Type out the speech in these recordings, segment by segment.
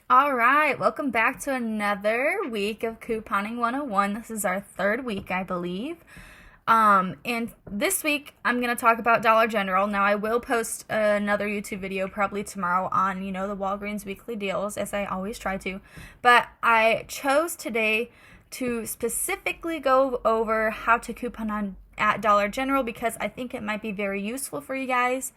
All right, welcome back to another week of Couponing 101. This is our third week, I believe. And this week I'm going to talk about Dollar General. Now, I will post another YouTube video probably tomorrow on, the Walgreens weekly deals, as I always try to. But I chose today to specifically go over how to coupon at Dollar General because I think it might be very useful for you guys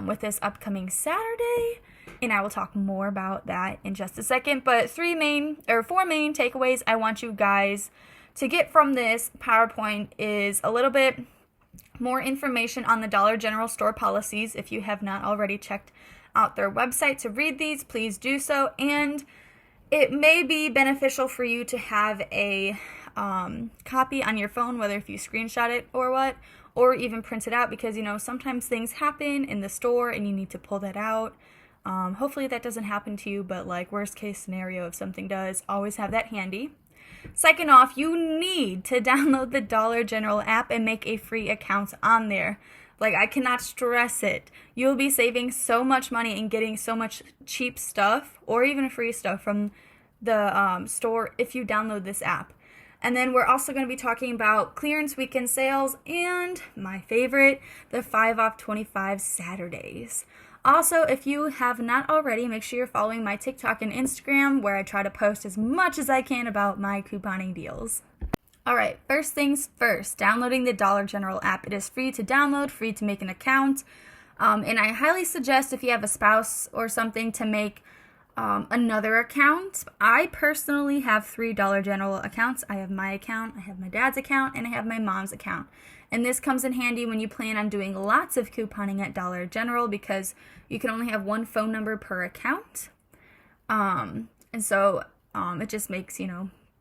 with this upcoming Saturday. And I will talk more about that in just a second. But four main takeaways I want you guys to get from this PowerPoint is a little bit more information on the Dollar General store policies. If you have not already checked out their website to read these, please do so. And it may be beneficial for you to have a copy on your phone, whether if you screenshot it or even print it out, because sometimes things happen in the store and you need to pull that out. Hopefully that doesn't happen to you, but worst case scenario, if something does, always have that handy. Second off, you need to download the Dollar General app and make a free account on there. I cannot stress it. You'll be saving so much money and getting so much cheap stuff or even free stuff from the store if you download this app. And then we're also going to be talking about clearance weekend sales and my favorite, the 5 off 25 Saturdays. Also, if you have not already, make sure you're following my TikTok and Instagram, where I try to post as much as I can about my couponing deals. All right, first things first, downloading the Dollar General app. It is free to download, free to make an account, and I highly suggest if you have a spouse or something to make another account. I personally have 3 Dollar General accounts. I have my account, I have my dad's account, and I have my mom's account. And this comes in handy when you plan on doing lots of couponing at Dollar General because you can only have one phone number per account. And so it just makes,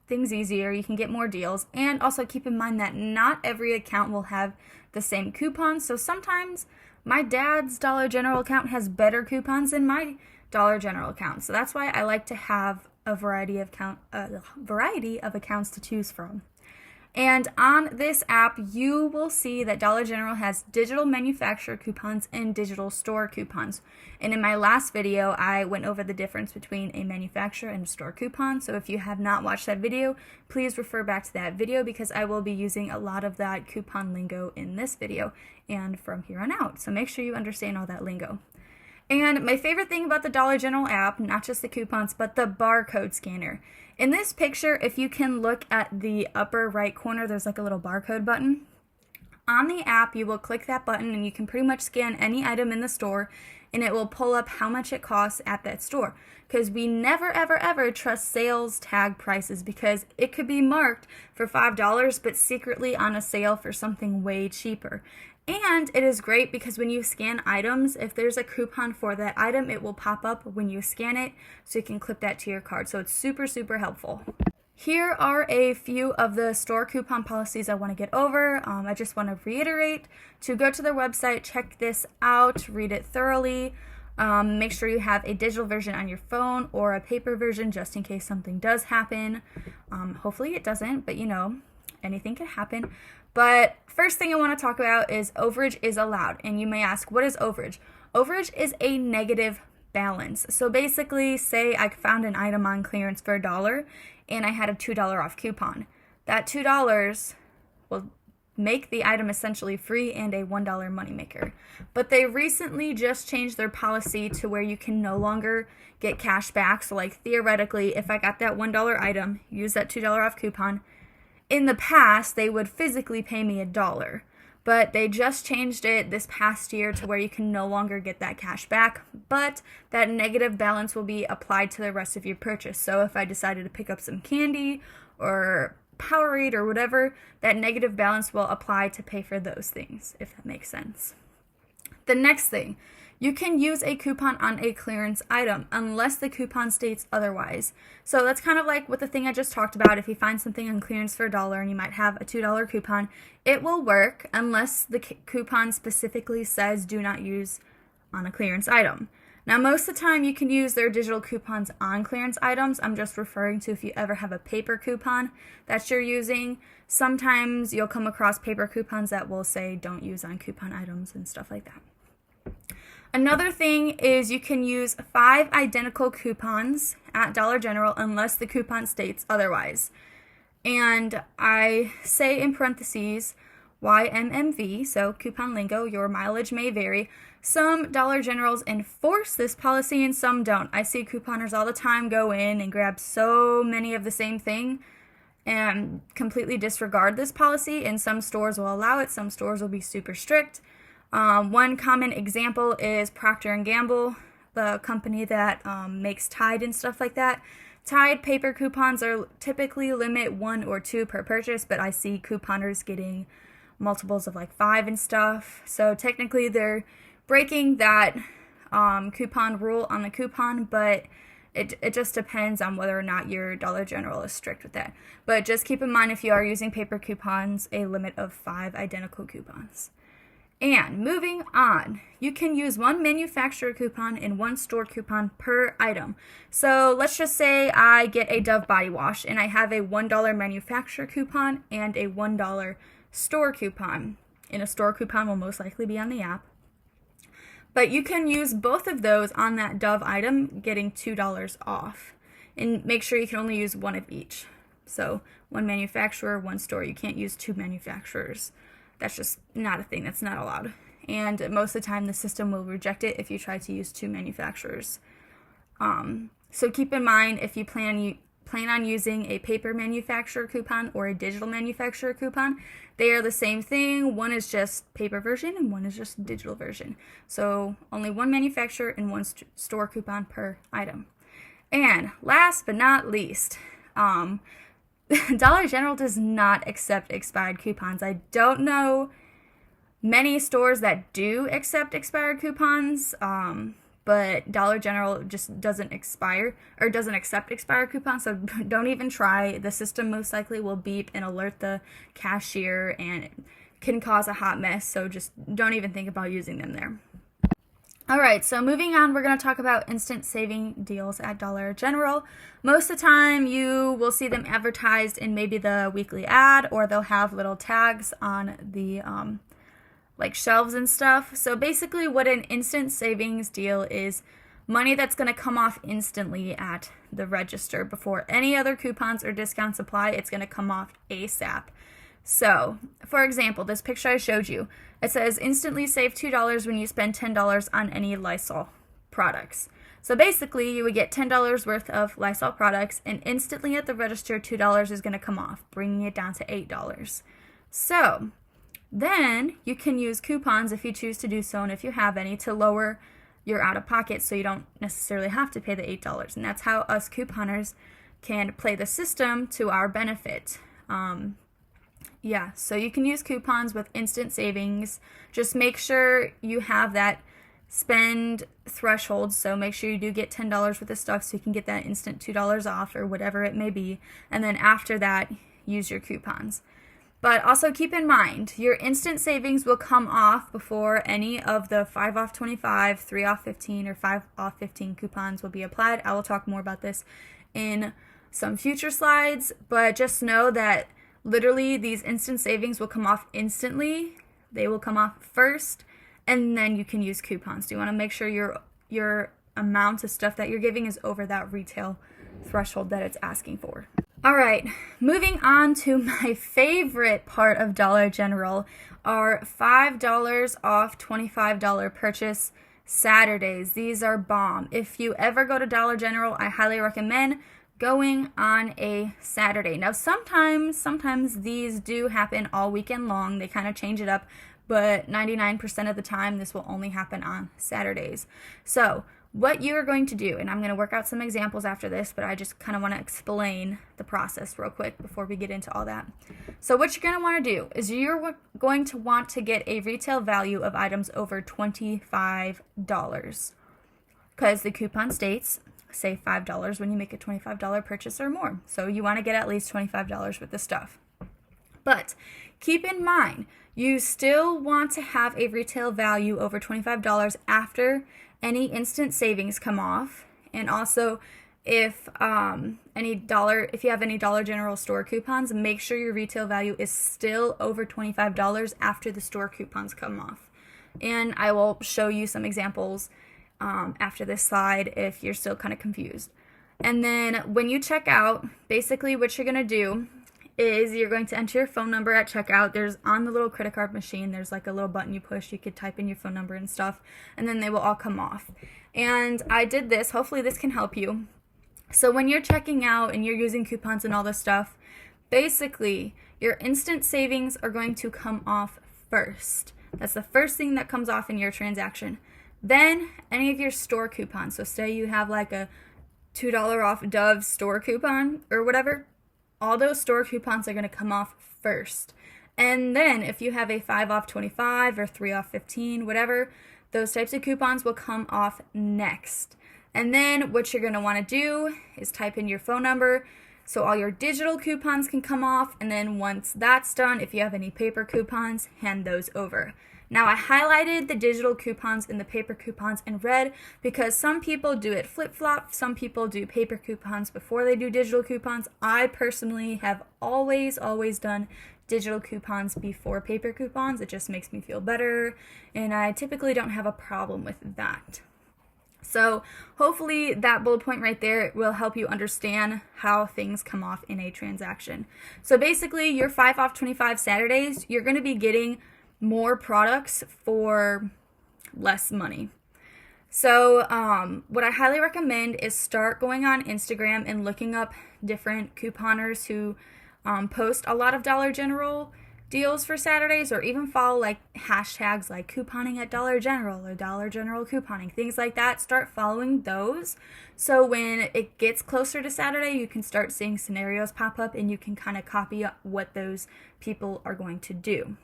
things easier. You can get more deals. And also keep in mind that not every account will have the same coupons. So sometimes my dad's Dollar General account has better coupons than my Dollar General account. So that's why I like to have a variety of accounts to choose from. And on this app, you will see that Dollar General has digital manufacturer coupons and digital store coupons. And in my last video, I went over the difference between a manufacturer and a store coupon. So if you have not watched that video, please refer back to that video because I will be using a lot of that coupon lingo in this video and from here on out. So make sure you understand all that lingo. And my favorite thing about the Dollar General app, not just the coupons, but the barcode scanner. In this picture, if you can look at the upper right corner, there's a little barcode button. On the app, you will click that button and you can pretty much scan any item in the store and it will pull up how much it costs at that store. Because we never, ever, ever trust sales tag prices because it could be marked for $5 but secretly on a sale for something way cheaper. And it is great because when you scan items, if there's a coupon for that item, it will pop up when you scan it, so you can clip that to your card. So it's super, super helpful. Here are a few of the store coupon policies I want to get over. I just want to reiterate to go to their website, check this out, read it thoroughly. Make sure you have a digital version on your phone or a paper version just in case something does happen. Hopefully it doesn't, but anything can happen. But first thing I want to talk about is overage is allowed. And you may ask, what is overage? Overage is a negative balance. So basically, say I found an item on clearance for $1 and I had a $2 off coupon. That $2 will make the item essentially free and a $1 moneymaker. But they recently just changed their policy to where you can no longer get cash back. So theoretically, if I got that $1 item, use that $2 off coupon, in the past, they would physically pay me $1, but they just changed it this past year to where you can no longer get that cash back, but that negative balance will be applied to the rest of your purchase. So if I decided to pick up some candy or Powerade or whatever, that negative balance will apply to pay for those things, if that makes sense. The next thing, you can use a coupon on a clearance item unless the coupon states otherwise. So that's kind of like with the thing I just talked about. If you find something on clearance for $1 and you might have a $2 coupon, it will work unless the coupon specifically says do not use on a clearance item. Now, most of the time you can use their digital coupons on clearance items. I'm just referring to if you ever have a paper coupon that you're using. Sometimes you'll come across paper coupons that will say don't use on coupon items and stuff like that. Another thing is you can use 5 identical coupons at Dollar General unless the coupon states otherwise. And I say in parentheses YMMV, so coupon lingo, your mileage may vary. Some Dollar Generals enforce this policy and some don't. I see couponers all the time go in and grab so many of the same thing and completely disregard this policy, and some stores will allow it, some stores will be super strict. One common example is Procter & Gamble, the company that makes Tide and stuff like that. Tide paper coupons are typically limit 1 or 2 per purchase, but I see couponers getting multiples of like 5 and stuff. So technically they're breaking that coupon rule on the coupon, but it just depends on whether or not your Dollar General is strict with that. But just keep in mind, if you are using paper coupons, a limit of 5 identical coupons. And moving on, you can use 1 manufacturer coupon and 1 store coupon per item. So let's just say I get a Dove body wash and I have a $1 manufacturer coupon and a $1 store coupon. And a store coupon will most likely be on the app. But you can use both of those on that Dove item, getting $2 off. And make sure you can only use 1 of each. So 1 manufacturer, 1 store. You can't use 2 manufacturers. That's just not a thing. That's not allowed. And most of the time, the system will reject it if you try to use 2 manufacturers. So keep in mind, if you plan on using a paper manufacturer coupon or a digital manufacturer coupon, they are the same thing. One is just paper version and one is just digital version. So only 1 manufacturer and 1 store coupon per item. And last but not least, Dollar General does not accept expired coupons. I don't know many stores that do accept expired coupons, but Dollar General just doesn't accept expired coupons, so don't even try. The system most likely will beep and alert the cashier, and it can cause a hot mess, so just don't even think about using them there. Alright, so moving on, we're going to talk about instant saving deals at Dollar General. Most of the time, you will see them advertised in maybe the weekly ad, or they'll have little tags on the like shelves and stuff. So basically what an instant savings deal is, money that's going to come off instantly at the register before any other coupons or discounts apply. It's going to come off ASAP. So, for example, this picture I showed you, it says instantly save $2 when you spend $10 on any Lysol products. So basically, you would get $10 worth of Lysol products, and instantly at the register, $2 is going to come off, bringing it down to $8. So then you can use coupons if you choose to do so, and if you have any, to lower your out-of-pocket so you don't necessarily have to pay the $8. And that's how us couponers can play the system to our benefit. So you can use coupons with instant savings. Just make sure you have that spend threshold, so make sure you do get $10 worth of stuff so you can get that instant $2 off or whatever it may be. And then after that, use your coupons. But also keep in mind, your instant savings will come off before any of the 5 off 25, 3 off 15, or 5 off 15 coupons will be applied. I will talk more about this in some future slides, but just know that literally these instant savings will come off instantly. They will come off first, and then you can use coupons. So you want to make sure your amount of stuff that you're giving is over that retail threshold that it's asking for. All right, moving on to my favorite part of Dollar General are $5 off $25 purchase Saturdays. These are bomb. If you ever go to Dollar General, I highly recommend going on a Saturday. Now, sometimes these do happen all weekend long. They kind of change it up, but 99% of the time, this will only happen on Saturdays. So what you're going to do, and I'm going to work out some examples after this, but I just kind of want to explain the process real quick before we get into all that. So what you're going to want to do is you're going to want to get a retail value of items over $25, because the coupon states save $5 when you make a $25 purchase or more. So you want to get at least $25 worth of stuff. But keep in mind, you still want to have a retail value over $25 after any instant savings come off. And also, if you have any Dollar General store coupons, make sure your retail value is still over $25 after the store coupons come off. and I will show you some examples after this slide if you're still kind of confused. And then when you check out, basically what you're going to do is you're going to enter your phone number at checkout. There's on the little credit card machine, there's like a little button you push. You could type in your phone number and stuff, and then they will all come off. And I did this. Hopefully this can help you. So when you're checking out and you're using coupons and all this stuff, basically your instant savings are going to come off first. That's the first thing that comes off in your transaction. Then any of your store coupons. So say you have like a $2 off Dove store coupon or whatever, all those store coupons are going to come off first. And then if you have a 5 off 25 or 3 off 15, whatever, those types of coupons will come off next. And then what you're going to want to do is type in your phone number so all your digital coupons can come off. And then once that's done, if you have any paper coupons, hand those over. Now I highlighted the digital coupons and the paper coupons in red because some people do it flip-flop. Some people do paper coupons before they do digital coupons. I personally have always done digital coupons before paper coupons. It just makes me feel better, and I typically don't have a problem with that. So hopefully that bullet point right there will help you understand how things come off in a transaction. So basically your 5 off 25 Saturdays, you're going to be getting more products for less money. So what I highly recommend is start going on Instagram and looking up different couponers who post a lot of Dollar General deals for Saturdays, or even follow like hashtags like couponing at Dollar General or Dollar General couponing, things like that. Start following those so when it gets closer to Saturday, you can start seeing scenarios pop up and you can kind of copy what those people are going to do.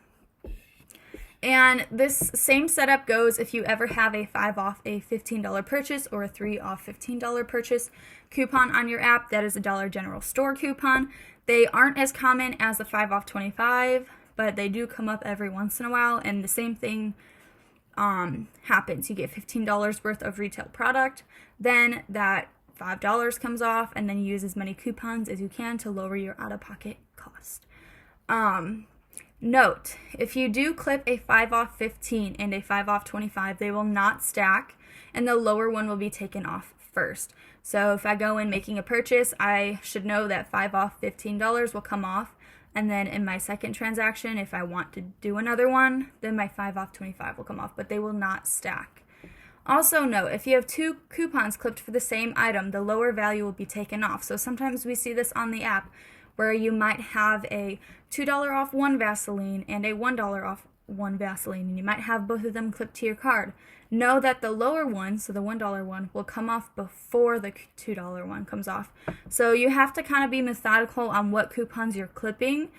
And this same setup goes if you ever have a 5 off a $15 purchase or a 3 off $15 purchase coupon on your app. That is a Dollar General store coupon. They aren't as common as the 5 off 25, but they do come up every once in a while, and the same thing happens. You get $15 worth of retail product, then that $5 comes off, and then you use as many coupons as you can to lower your out-of-pocket cost. Note, if you do clip a 5 off 15 and a 5 off 25, they will not stack, and the lower one will be taken off first. So if I go in making a purchase, I should know that 5 off $15 will come off, and then in my second transaction, if I want to do another one, then my 5 off 25 will come off, but they will not stack. Also note, if you have 2 coupons clipped for the same item, the lower value will be taken off. So sometimes we see this on the app, where you might have a $2 off one Vaseline and a $1 off one Vaseline, and you might have both of them clipped to your card. Know that the lower one, so the $1 one, will come off before the $2 one comes off. So you have to kind of be methodical on what coupons you're clipping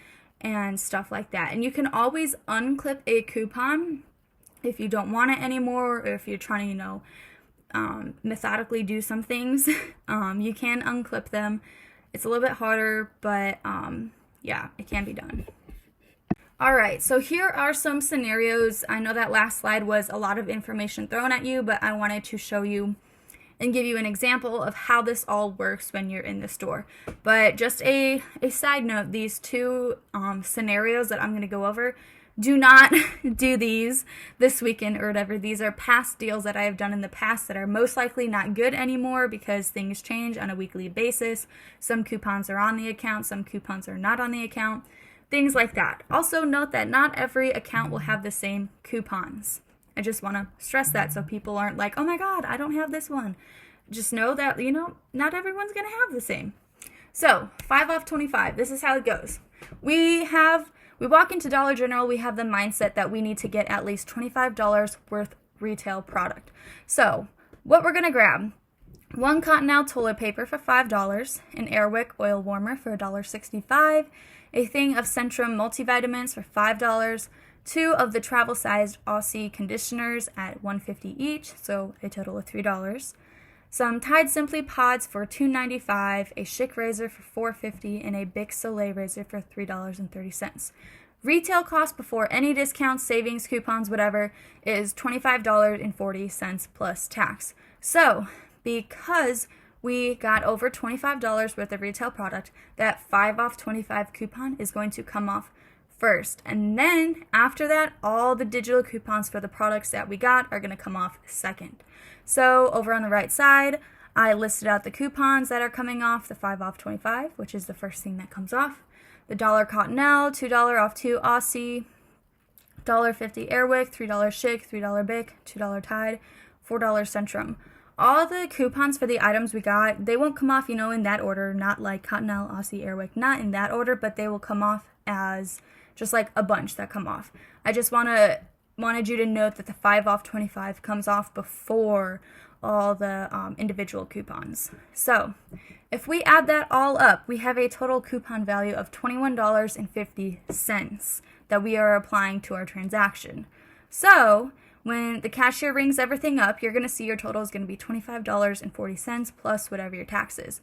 and stuff like that. And you can always unclip a coupon if you don't want it anymore, or if you're trying to, methodically do some things. You can unclip them. It's a little bit harder, but yeah, it can be done. All right, so here are some scenarios. I know that last slide was a lot of information thrown at you, but I wanted to show you and give you an example of how this all works when you're in the store. But just a side note, these 2 scenarios that I'm going to go over, do not do these this weekend or whatever. These are past deals that I have done in the past that are most likely not good anymore because things change on a weekly basis. Some coupons are on the account, some coupons are not on the account, things like that. Also note that not every account will have the same coupons. I just want to stress that so people aren't like, oh my God, I don't have this one. Just know that, not everyone's going to have the same. So 5 off 25, this is how it goes. We walk into Dollar General, we have the mindset that we need to get at least $25 worth retail product. So what we're going to grab, 1 Cottonelle toilet paper for $5, an Airwick oil warmer for $1.65, a thing of Centrum multivitamins for $5, 2 of the travel-sized Aussie conditioners at $1.50 each, so a total of $3, some Tide Simply Pods for $2.95, a Schick razor for $4.50, and a Bic Soleil razor for $3.30. Retail cost before any discounts, savings, coupons, whatever, is $25.40 plus tax. So, because we got over $25 worth of retail product, that 5 off 25 coupon is going to come off first. And then after that, all the digital coupons for the products that we got are going to come off second. So over on the right side, I listed out the coupons that are coming off, the 5 off 25, which is the first thing that comes off. The $1 Cottonelle, $2 off 2 Aussie, $1.50 Airwick, $3 Schick, $3 Bic, $2 Tide, $4 Centrum. All the coupons for the items we got, they won't come off, in that order, not like Cottonelle, Aussie, Airwick, not in that order, but they will come off as just like a bunch that come off. I just wanted you to note that the 5 off 25 comes off before all the individual coupons. So if we add that all up, we have a total coupon value of $21.50 that we are applying to our transaction. So when the cashier rings everything up, you're going to see your total is going to be $25.40 plus whatever your tax is.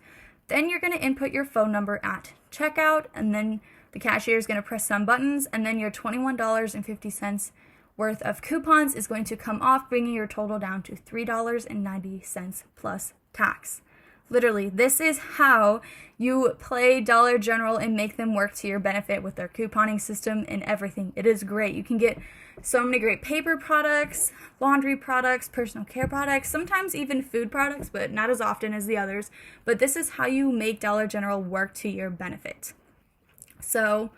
Then you're going to input your phone number at checkout, and then the cashier is going to press some buttons, and then your $21.50 worth of coupons is going to come off, bringing your total down to $3.90 plus tax. Literally, this is how you play Dollar General and make them work to your benefit with their couponing system and everything. It is great. You can get so many great paper products, laundry products, personal care products, sometimes even food products, but not as often as the others. But this is how you make Dollar General work to your benefit. So,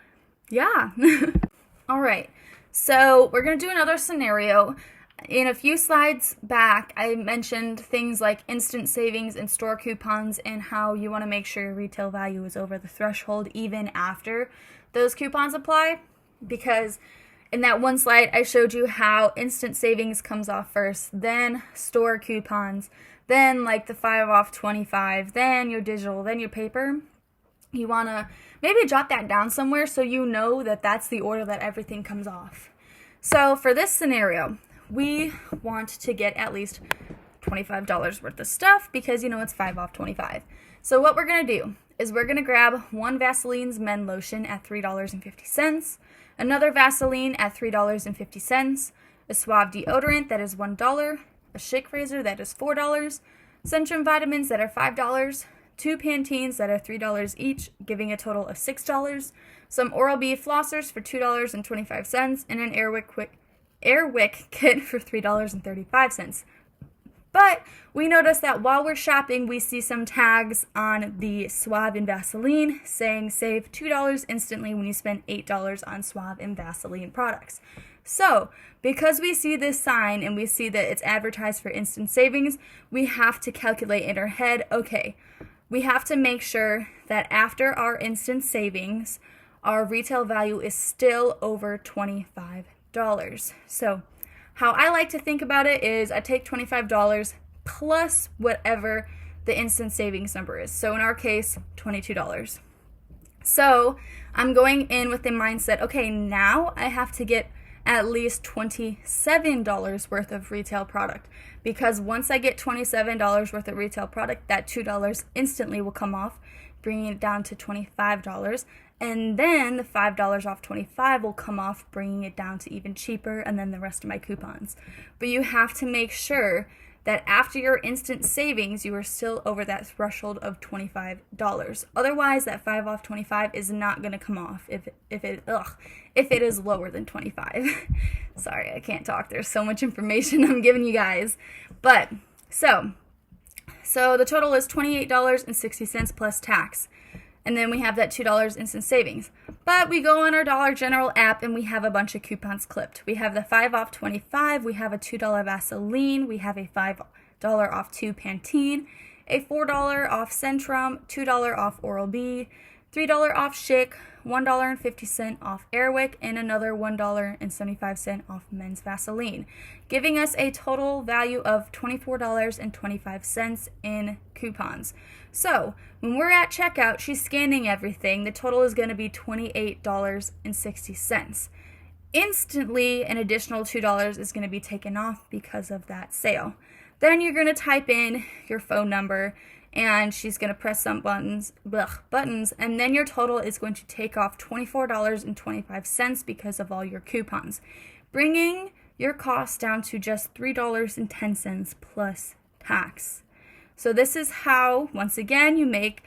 yeah. All right. So we're going to do another scenario. In a few slides back, I mentioned things like instant savings and store coupons and how you want to make sure your retail value is over the threshold even after those coupons apply. Because in that one slide, I showed you how instant savings comes off first, then store coupons, then like the 5 off 25, then your digital, then your paper. You want to maybe jot that down somewhere so you know that that's the order that everything comes off. So for this scenario, we want to get at least $25 worth of stuff because, it's 5 off 25. So what we're going to do is we're going to grab one Vaseline's Men Lotion at $3.50, another Vaseline at $3.50, a Suave deodorant that is $1, a Schick razor that is $4, Centrum vitamins that are $5, 2 Pantenes that are $3 each, giving a total of $6, some Oral-B flossers for $2.25, and an Airwick kit for $3.35. But we noticed that while we're shopping, we see some tags on the Suave and Vaseline saying save $2 instantly when you spend $8 on Suave and Vaseline products. So, because we see this sign and we see that it's advertised for instant savings, we have to calculate in our head, okay, we have to make sure that after our instant savings, our retail value is still over $25. So how I like to think about it is I take $25 plus whatever the instant savings number is. So in our case, $22. So I'm going in with the mindset, okay, now I have to get at least $27 worth of retail product, because once I get $27 worth of retail product, that $2 instantly will come off, bringing it down to $25. And then the $5 off 25 will come off, bringing it down to even cheaper, and then the rest of my coupons. But you have to make sure that after your instant savings, you are still over that threshold of $25. Otherwise, that 5 off 25 is not going to come off if it is lower than 25. Sorry, I can't talk. There's so much information I'm giving you guys. But, so the total is $28.60 plus tax. And then we have that $2 instant savings. But we go on our Dollar General app and we have a bunch of coupons clipped. We have the 5 off 25, we have a $2 Vaseline, we have a $5 off 2 Pantene, a $4 off Centrum, $2 off Oral-B, $3 off Schick, $1.50 off Airwick, and another $1.75 off Men's Vaseline, giving us a total value of $24.25 in coupons. So when we're at checkout, she's scanning everything. The total is going to be $28.60. Instantly, an additional $2 is going to be taken off because of that sale. Then you're going to type in your phone number, and she's going to press some buttons, and then your total is going to take off $24.25 because of all your coupons, bringing your cost down to just $3.10 plus tax. So this is how, once again, you make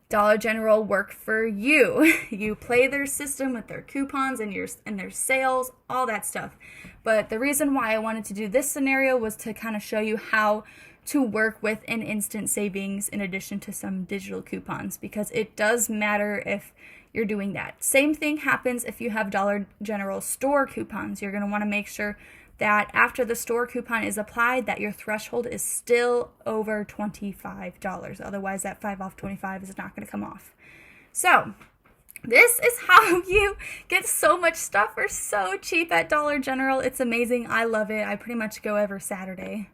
Dollar General work for you. You play their system with their coupons and their sales, all that stuff. But the reason why I wanted to do this scenario was to kind of show you how to work with an instant savings in addition to some digital coupons, because it does matter if you're doing that. Same thing happens if you have Dollar General store coupons. You're going to want to make sure that after the store coupon is applied, that your threshold is still over $25. Otherwise, that 5 off 25 is not going to come off. So this is how you get so much stuff for so cheap at Dollar General. It's amazing. I love it. I pretty much go every Saturday.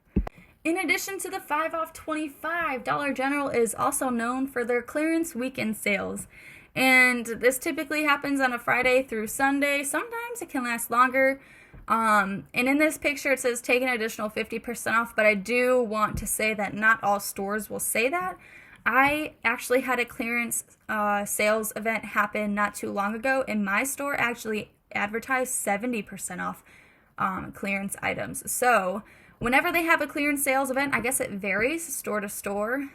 In addition to the 5 off 25, Dollar General is also known for their clearance weekend sales. And this typically happens on a Friday through Sunday. Sometimes it can last longer. And in this picture it says take an additional 50% off, but I do want to say that not all stores will say that. I actually had a clearance sales event happen not too long ago, and my store actually advertised 70% off clearance items. So whenever they have a clearance sales event, I guess it varies store to store.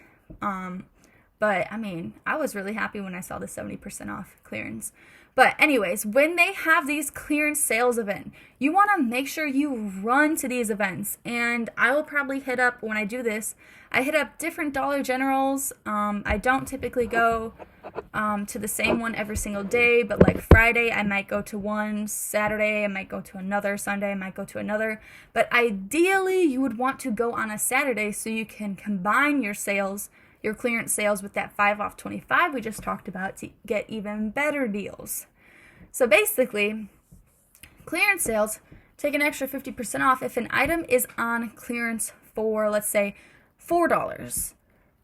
But I mean, I was really happy when I saw the 70% off clearance. But anyways, when they have these clearance sales event, you want to make sure you run to these events. And I will probably hit up, when I do this, I hit up different Dollar Generals. I don't typically go to the same one every single day, but like Friday I might go to one, Saturday I might go to another, Sunday I might go to another. But ideally you would want to go on a Saturday so you can combine your sales, your clearance sales, with that 5 off 25 we just talked about to get even better deals. So basically, clearance sales take an extra 50% off if an item is on clearance for, let's say, $4,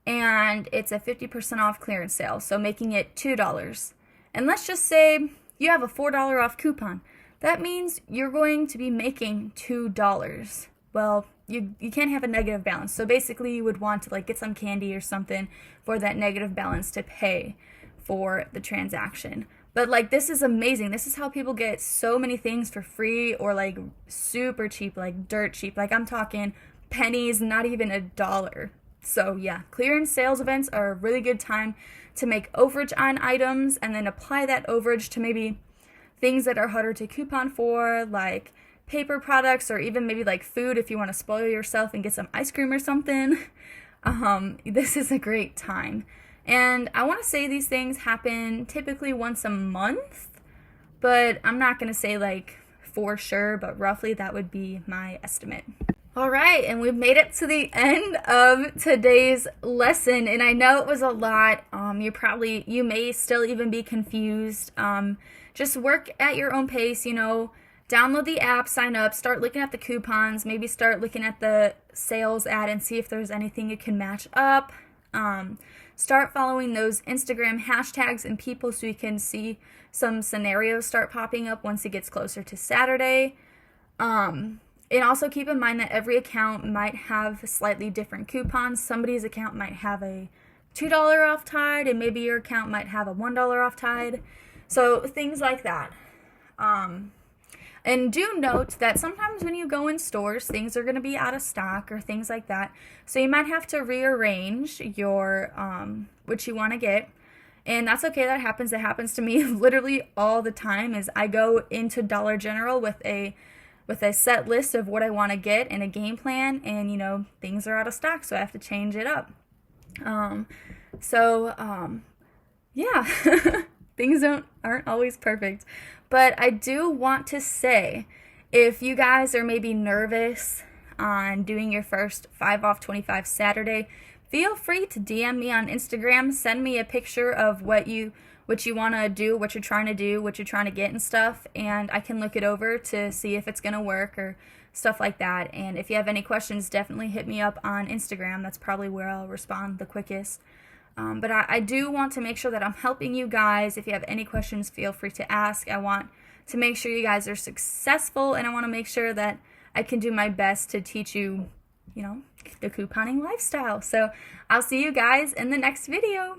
and it's a 50% off clearance sale, so making it $2. And let's just say you have a $4 off coupon. That means you're going to be making $2. Well, you can't have a negative balance. So basically you would want to like get some candy or something for that negative balance to pay for the transaction. But like, this is amazing. This is how people get so many things for free or like super cheap, like dirt cheap. Like I'm talking pennies, not even $1. So yeah, clearance sales events are a really good time to make overage on items and then apply that overage to maybe things that are harder to coupon for, like paper products, or even maybe like food if you want to spoil yourself and get some ice cream or something. This is a great time. And I want to say these things happen typically once a month, but I'm not going to say like for sure, but roughly that would be my estimate. All right, and we've made it to the end of today's lesson, and I know it was a lot. You may still even be confused. Just work at your own pace, download the app, sign up, start looking at the coupons, maybe start looking at the sales ad and see if there's anything you can match up. Start following those Instagram hashtags and people so you can see some scenarios start popping up once it gets closer to Saturday. And also keep in mind that every account might have slightly different coupons. Somebody's account might have a $2 off tide, and maybe your account might have a $1 off tide. So things like that. And do note that sometimes when you go in stores, things are going to be out of stock or things like that. So you might have to rearrange your what you want to get. And that's okay. That happens. It happens to me literally all the time. Is I go into Dollar General with a set list of what I want to get and a game plan, and things are out of stock, so I have to change it up. Yeah, things aren't always perfect. But I do want to say, if you guys are maybe nervous on doing your first 5 off 25 Saturday, feel free to DM me on Instagram. Send me a picture of what you want to do, what you're trying to do, what you're trying to get and stuff, and I can look it over to see if it's going to work or stuff like that. And if you have any questions, definitely hit me up on Instagram. That's probably where I'll respond the quickest. But I do want to make sure that I'm helping you guys. If you have any questions, feel free to ask. I want to make sure you guys are successful, and I want to make sure that I can do my best to teach you, the couponing lifestyle. So I'll see you guys in the next video.